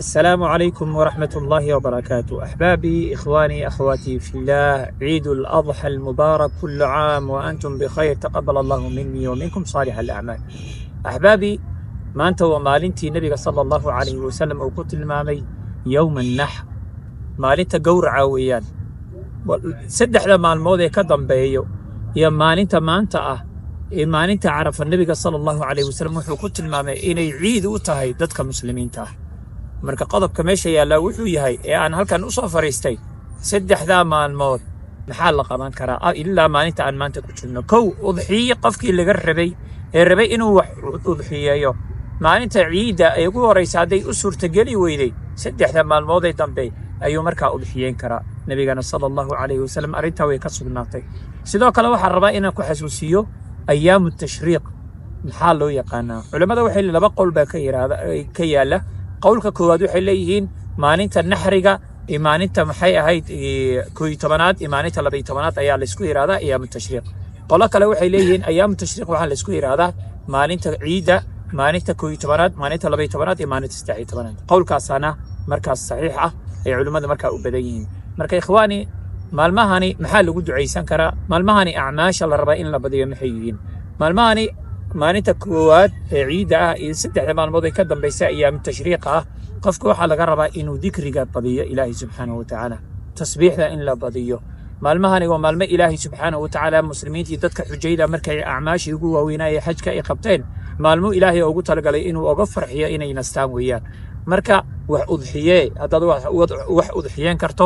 السلام عليكم ورحمة الله وبركاته. أحبابي إخواني أخواتي في الله، عيد الأضحى المبارك، كل عام وأنتم بخير، تقبل الله مني ومنكم صالح الأعمال. أحبابي ما أنت ومالنتي نبي صلى الله عليه وسلم أو قلت المامي يوم النحر مالنت قورعة ويان سدح لما الموضة كدم بيو يا مالنت ما أنت مالنت عرف النبي صلى الله عليه وسلم وحو قلت المامي إن يعيد وتهي ضدك مسلمين marka qodobka meesha yaala wuxuu yahay aan halkan u soo fariistay saddexda maalmood maxaa la qaban karaa ilaa maalinta aan maanta ku jirno. kow udxiyo qofkii laga rabay inuu wax udxiyeeyo maalinta ciida ay ugu horeysa haday u suurtageli weyday saddexda maalmood ee dambe ayuu markaa udxiyeyn karaa. nabigana sallallahu alayhi wasallam arinta way ka sugnaatay. sidoo kale waxaan rabaa inaan ku xasuusiyo ayaamu tashriiq maxaa loo yaqaanaa. culimada waxay laba qowl baa ka yaala. qowlka koowaad waxay leeyihiin maalinta naxriga iyo maalinta maxay ahayd 11aad iyo maalinta 12aad ayaa la isku yiraahdaa ayaamu tashriiq. qolo kale waxay leeyihiin ayaamu tashriiq waxaa la isku yiraahdaa maalinta ciida, maalinta 11aad, maalinta 12aad iyo maalinta 13aad. qowlkaasana markaas saxiix ah ay culimada markaa u badan yihiin. marka ikhwaani maalmahani maxaa lagu duceysan karaa? maalmahani acmaasha la rabaa in la badiyo maxay yihiin? maalmahani maalinta koowaad ee ciida ah iyo saddexda maalmood ee ka dambaysa ayaamu tashriiq ah qofku waxaa laga rabaa inuu dikriga badiyo ilaahay subxaanahu wa tacaala, tasbiixda in la badiyo. maalmahani waa maalmo ilaahay subxaanahu wa tacaala muslimiintii dadka xujayda markay acmaashii ugu waaweynaaye xajka ay qabteen maalmo ilaahay ugu talagalay inuu uga farxiyo inay nastaan weeyaan. marka wax udxiyee haddaad wax udxiyeen karto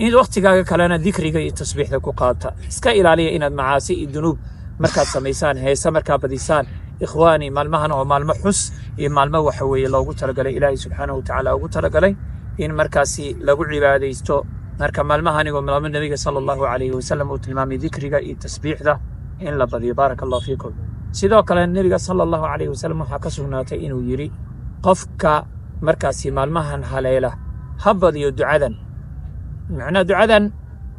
in waqtigaaga kalena dikriga iyo tasbiixda ku qaata. iska ilaaliya inaad macaasi iyo dunuub markaad samaysaan, heesa markaa badisaan. ikhwaani maalmahan oo maalmo xus iyo maalmo waxa weeye loogu talagalay ilaahay subxaanahu wa tacaala ugu talagalay in markaasi lagu cibaadaysto. marka maalmahani waa maalmo nabiga sallallahu alayhi wasallam uu tilmaamay dikriga iyo tasbiixda in la badiyo. baaraka allahu fiikum. sidoo kale nabiga sallallahu alayhi wasallam waxaa ka sugnaatay inuu yidhi qofka markaasi maalmahan haleela ha badiyo ducadan. macnaa ducadan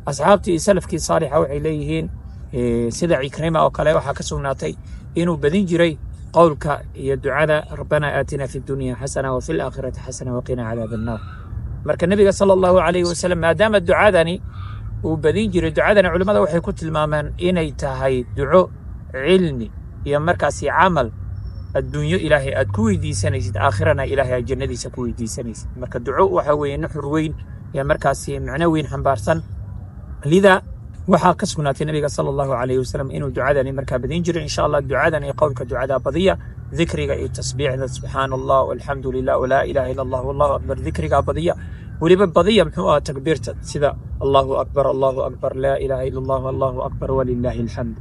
asxaabtii iyo salafkii saalixa waxay leeyihiin sida cikrima oo kale waxaa ka sugnaatay inuu badin jiray qowlka iyo ducada rabbana aatina fi dunya xasana wa fil aakhirati xasana wa qina cadaab annaar. marka nabiga sallallahu alayhi wasallam maadaama ducadani uu badin jiray, ducadani culimada waxay ku tilmaamaan inay tahay duco cilmi iyo markaasi camal adduunyo ilaahay aad ku weydiisanaysid, aakhirana ilaahay aad jannadiisa ku weydiisanaysid. marka duco waxa weeye nuxur weyn iyo markaasi macno weyn xambaarsan. lida waxaa ka sugnaatay nabiga sallallahu alayhi wasallam inuu ducadani markaa badin jiray. insha allah ducadan iyo qowlka ducada badiya, dikriga iyo tasbiixda subxaana allah walxamdu lilah walaa ilaha illa allah wallahu akbar dikriga badiya. weliba badiya muxuu ahaa takbiirta sida allahu akbar laa ilaha illa allah allahu akbar walilaahi alxamd.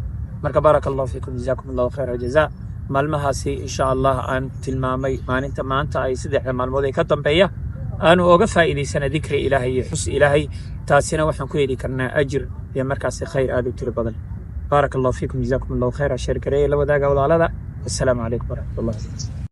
marka baaraka allahu fiikum, jazaakum allahu khayra jazaa. maalmahaasi insha allah aan tilmaamay maalinta maanta ay saddexda maalmood ee ka dambeeya aanu oga faa'iidaysana dikri ilaahay iyo xus ilaahay. taasina waxaan ku heli karnaa ajir iyo markaasi khayr aad u tiro badan. baaraka allahu fiikum, jazaakum allahu khayra. sheer gareeye la wadaaga walaalada. assalaamu calaykum waraxmatullahi.